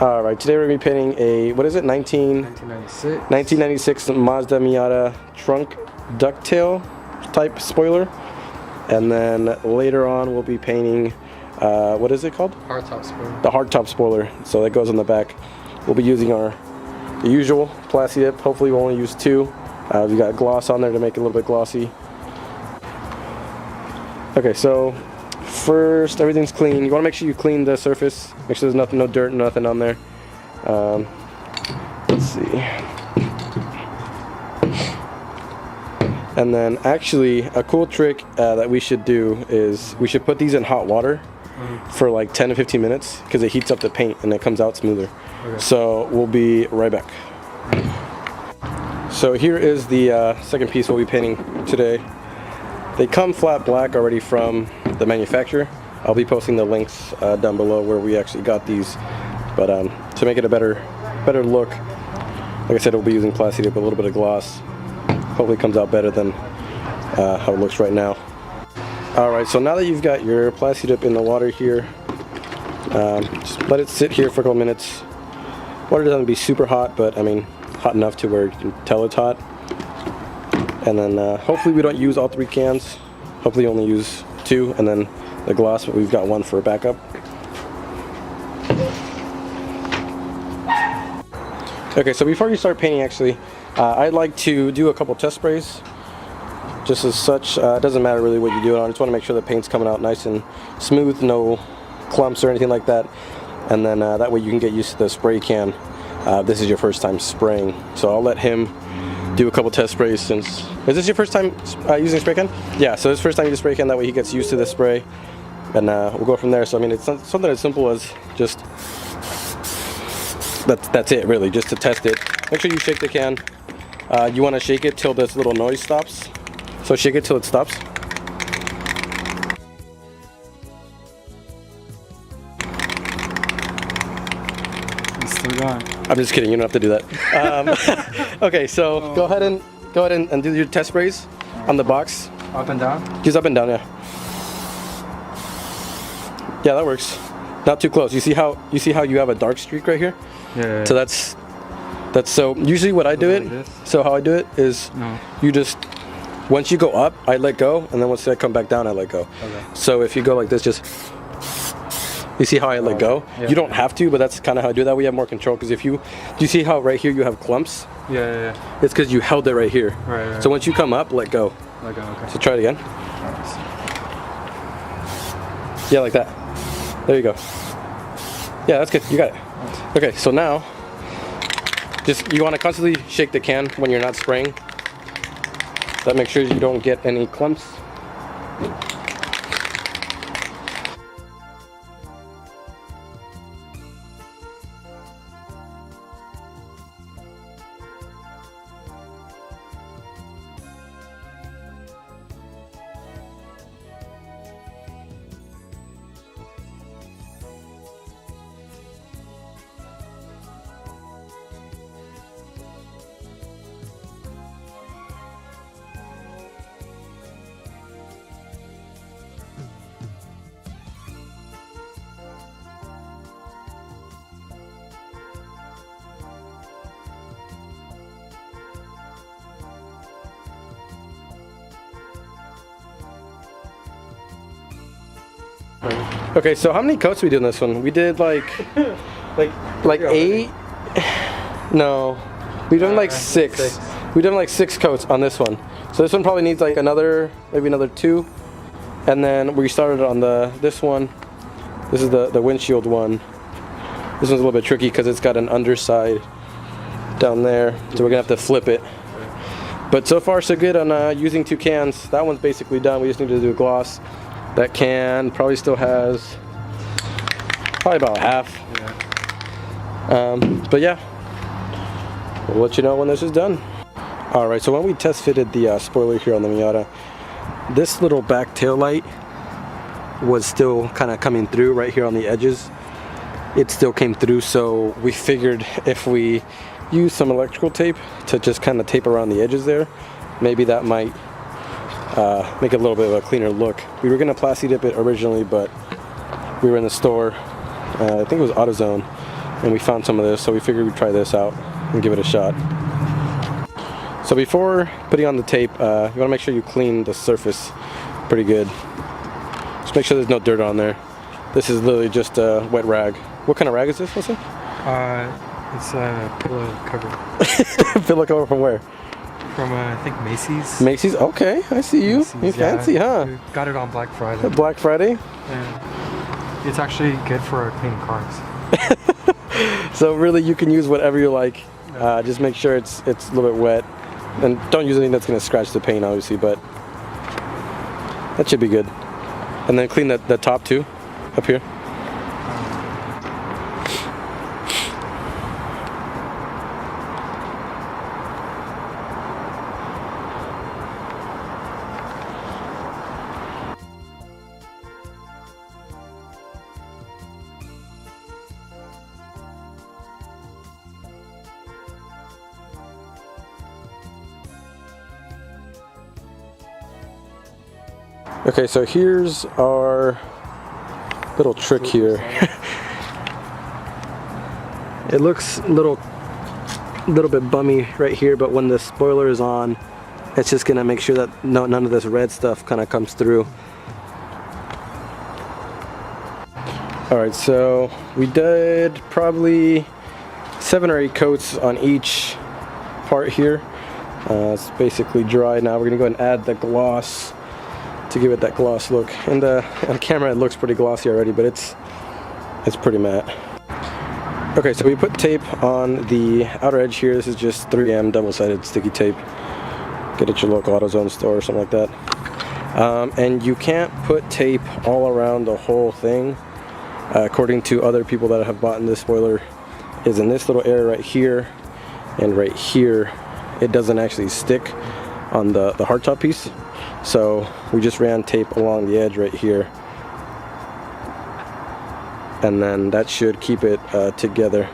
All right, today we're going to be painting a, what is it, 1996 Mazda Miata trunk ducktail type spoiler. And then later on we'll be painting, what is it called? Hardtop spoiler. The hardtop spoiler. So that goes on the back. We'll be using the usual Plasti dip. Hopefully we'll only use 2. We got gloss on there to make it a little bit glossy. Okay, so first, everything's clean. You want to make sure you clean the surface. Make sure there's nothing, no dirt, nothing on there. Let's see. And then actually, a cool trick that we should do is we should put these in hot water for like 10 to 15 minutes because it heats up the paint and it comes out smoother. Okay. So we'll be right back. So here is the second piece we'll be painting today. They come flat black already from the manufacturer. I'll be posting the links down below where we actually got these. But to make it a better look, like I said, we'll be using Plasti dip, a little bit of gloss. Hopefully it comes out better than how it looks right now. Alright, so now that you've got your Plasti dip in the water here, just let it sit here for a couple minutes. Water doesn't be super hot, but I mean hot enough to where you can tell it's hot. And then hopefully we don't use all 3 cans. Hopefully only use 2, and then the gloss, but we've got 1 for backup. Okay, so before you start painting, actually, I'd like to do a couple test sprays. Just as such, it doesn't matter really what you do it on. I just want to make sure the paint's coming out nice and smooth, no clumps or anything like that. And then that way you can get used to the spray can. This is your first time spraying, so I'll let him do a couple test sprays. Since is this your first time using spray can? Yeah, so it's first time using spray can. That way he gets used to the spray, and we'll go from there. So I mean, it's something as simple as just that's it really, just to test it. Make sure you shake the can. You want to shake it till this little noise stops. So shake it till it stops. It's still going. I'm just kidding. You don't have to do that. Okay, so go ahead and do your test sprays on the box. Up and down? Just up and down, yeah. Yeah, that works. Not too close. You see how you have a dark streak right here? Yeah. So that's so usually what I do it. Like so how I do it is you just once you go up, I let go, and then once I come back down, I let go. Okay. So if you go like this, just you see how I let go? Yeah. You don't have to, but that's kind of how I do that. We have more control because if do you see how right here you have clumps? Yeah. It's because you held it right here. Right. So once you come up, let go. Let go, okay. So try it again. Yeah, like that. There you go. Yeah, that's good. You got it. Okay, so now, you want to constantly shake the can when you're not spraying. That makes sure you don't get any clumps. Okay, so how many coats we did in this one? We did like 8? No, we done like 6. We done like 6 coats on this one. So this one probably needs like maybe another 2. And then we started on this one. This is the windshield one. This one's a little bit tricky because it's got an underside down there, so we're gonna have to flip it. But so far so good on using 2 cans. That one's basically done. We just need to do a gloss. That can probably still has about half. Yeah. But yeah, we'll let you know when this is done. Alright, so when we test fitted the spoiler here on the Miata, this little back tail light was still kind of coming through right here on the edges. It still came through, so we figured if we use some electrical tape to just kind of tape around the edges there, maybe that might make it a little bit of a cleaner look. We were going to Plasti dip it originally, but we were in the store, I think it was AutoZone, and we found some of this, so we figured we'd try this out and give it a shot. So before putting on the tape, you want to make sure you clean the surface pretty good. Just make sure there's no dirt on there. This is literally just a wet rag. What kind of rag is this, Wilson? It's a pillow cover. Pillow cover from where? From I think Macy's. Macy's? Okay, I see you. Macy's, You fancy, yeah. huh? We got it on Black Friday. Black Friday? And it's actually good for cleaning cars. So really, you can use whatever you like. Just make sure it's a little bit wet, and don't use anything that's going to scratch the paint, obviously. But that should be good. And then clean the top too, up here. Okay, so here's our little trick here. It looks a little bit bummy right here, but when the spoiler is on, it's just gonna make sure that none of this red stuff kind of comes through. Alright, so we did probably 7 or 8 coats on each part here. It's basically dry now. We're gonna go ahead and add the gloss to give it that gloss look. And on camera it looks pretty glossy already, but it's pretty matte. Okay, so we put tape on the outer edge here. This is just 3M double-sided sticky tape. Get it at your local AutoZone store or something like that. And you can't put tape all around the whole thing. According to other people that have bought in this spoiler, is in this little area right here and right here, it doesn't actually stick on the hardtop piece. So we just ran tape along the edge right here, and then that should keep it together.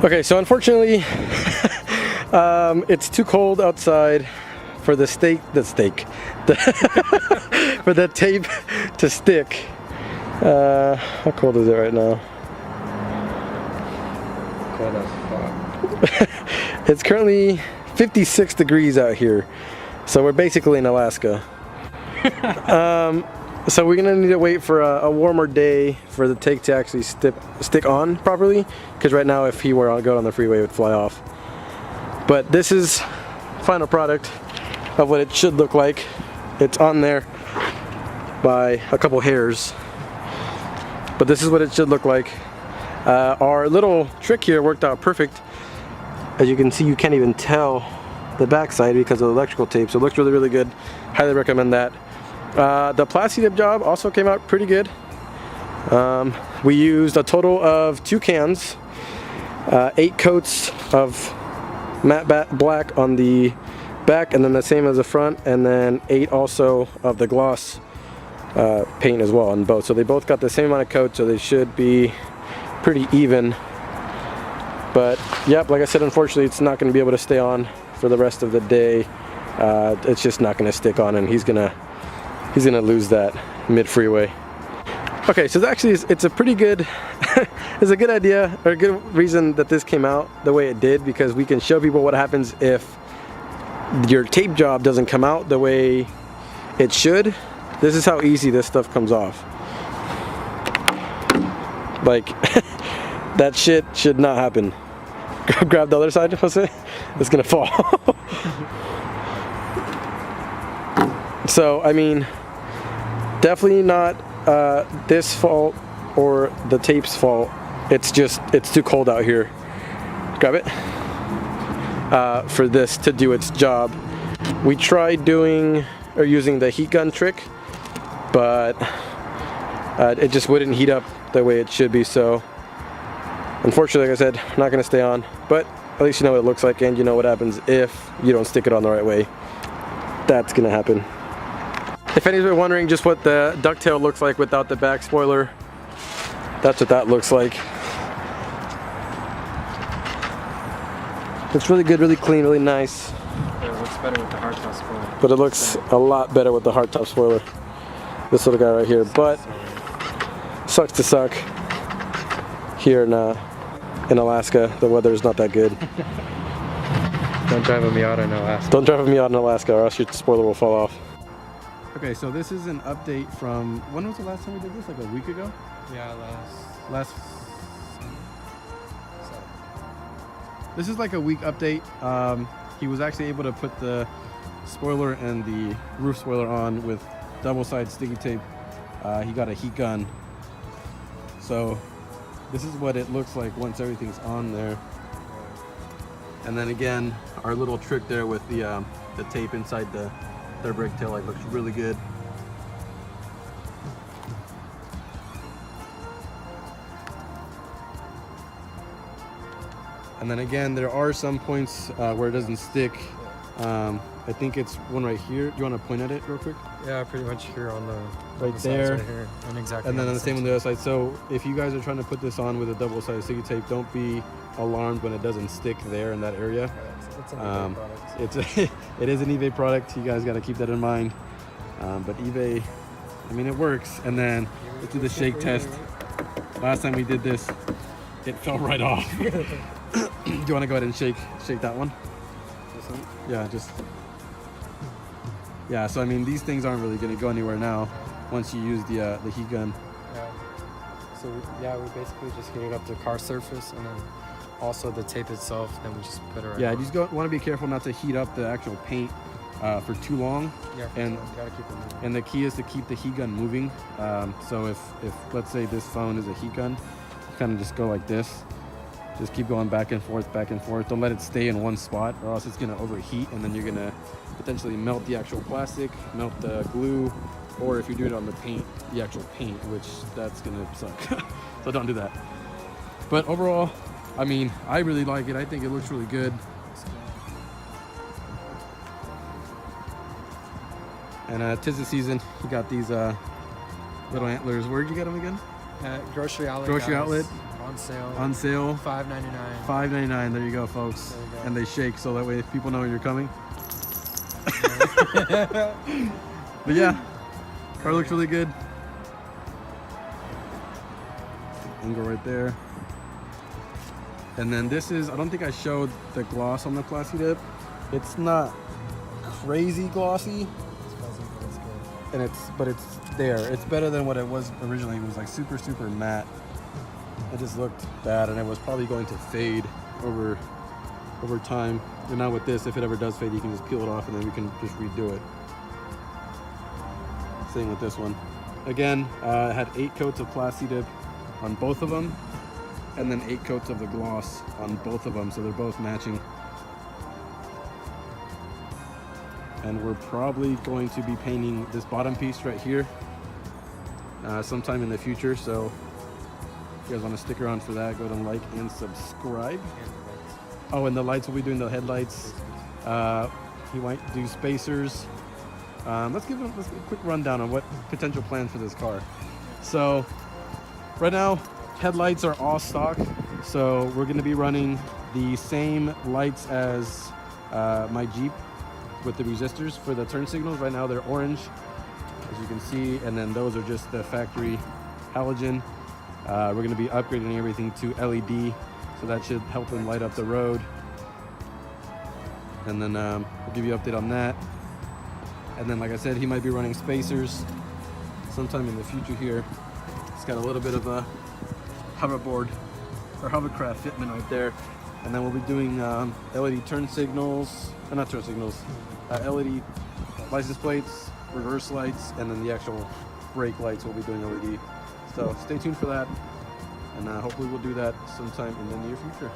Okay, so unfortunately, it's too cold outside for the for the tape to stick. How cold is it right now? Cold as fuck. It's currently 56 degrees out here, so we're basically in Alaska. So we're gonna need to wait for a warmer day for the tape to actually stick on properly, because right now if he were to go on the freeway it would fly off. But this is final product of what it should look like. It's on there by a couple hairs, but this is what it should look like. Our little trick here worked out perfect. As you can see, you can't even tell the backside because of the electrical tape, so it looks really, really good. Highly recommend that. The Plasti dip job also came out pretty good. We used a total of 2 cans, 8 coats of matte black on the back, and then the same as the front, and then 8 also of the gloss paint as well on both. So they both got the same amount of coat, so they should be pretty even. But yep, like I said, unfortunately it's not going to be able to stay on for the rest of the day. It's just not going to stick on, and he's gonna lose that mid-freeway. Okay, so actually it's a pretty good it's a good idea, or a good reason that this came out the way it did, because we can show people what happens if your tape job doesn't come out the way it should. This is how easy this stuff comes off. Like, that shit should not happen. Grab the other side, Jose. It's gonna fall. So, I mean, definitely not this fault or the tape's fault. It's just, it's too cold out here. Grab it. For this to do its job. We tried doing or using the heat gun trick, but it just wouldn't heat up the way it should be. So unfortunately, like I said, not going to stay on, but at least you know what it looks like, and you know what happens if you don't stick it on the right way. That's going to happen. If anybody's wondering just what the ducktail looks like without the back spoiler, that's what that looks like. Looks really good, really clean, really nice. It looks better with the hardtop spoiler. But it looks a lot better with the hardtop spoiler. This little guy right here. But sucks to suck. Here in Alaska, the weather is not that good. Don't drive a Miata in Alaska. Don't drive a Miata in Alaska, or else your spoiler will fall off. Okay, so this is an update from, when was the last time we did this? Like a week ago? Yeah, Last. This is like a week update. He was actually able to put the spoiler and the roof spoiler on with double-sided sticky tape. He got a heat gun. So this is what it looks like once everything's on there. And then again, our little trick there with the tape inside the brake tail light looks really good. And then again, there are some points where it doesn't stick. I think it's one right here. Do you want to point at it real quick? Yeah, pretty much here on the right there. right here. And exactly. And then on the same on the other side. So if you guys are trying to put this on with a double-sided sticky tape, don't be alarmed when it doesn't stick there in that area. It's an eBay product. It is an eBay product. You guys got to keep that in mind. But eBay, I mean, it works. And then let's do the shake test. Last time we did this, it fell right off. Do you want to go ahead and shake that one? This one? Yeah, just. Yeah, so I mean, these things aren't really going to go anywhere now once you use the heat gun. Yeah. So we basically just heated up the car surface, and then also the tape itself. Then we just put it right. Yeah, on. you just want to be careful not to heat up the actual paint for too long. Yeah, and you gotta keep it moving. And the key is to keep the heat gun moving. So if let's say this phone is a heat gun, you kind of just go like this. Just keep going back and forth, back and forth. Don't let it stay in one spot, or else it's gonna overheat, and then you're gonna potentially melt the actual plastic, melt the glue, or if you do it on the paint, the actual paint, which that's gonna suck. So don't do that. But overall, I mean, I really like it. I think it looks really good. And 'tis the season. You got these little antlers. Where'd you get them again? Grocery outlet. Grocery guys. outlet. On sale. On sale. $5.99. $5.99. There you go, folks. There you go. And they shake, so that way people know you're coming. But yeah, car looks really good. Angle right there. And then this is, I don't think I showed the gloss on the Plasti dip. It's not crazy glossy. And but it's there. It's better than what it was originally. It was like super matte. It just looked bad, and it was probably going to fade over time. And now with this, if it ever does fade, you can just peel it off, and then we can just redo it. Same with this one. Again, it had 8 coats of Plasti dip on both of them, and then 8 coats of the gloss on both of them, so they're both matching. And we're probably going to be painting this bottom piece right here sometime in the future. So if you guys want to stick around for that, go ahead and like and subscribe. Oh, and the lights, we'll be doing the headlights. He might do spacers. Let's give a quick rundown on what potential plans for this car. So right now, headlights are all stock. So we're going to be running the same lights as my Jeep, with the resistors for the turn signals. Right now they're orange, as you can see, and then those are just the factory halogen. We're going to be upgrading everything to LED, so that should help him light up the road. And then we'll give you an update on that. And then, like I said, he might be running spacers sometime in the future here. It's got a little bit of a hoverboard or hovercraft fitment right there. And then we'll be doing LED turn signals, not turn signals, LED license plates, reverse lights, and then the actual brake lights will be doing LED. So stay tuned for that, and hopefully we'll do that sometime in the near future.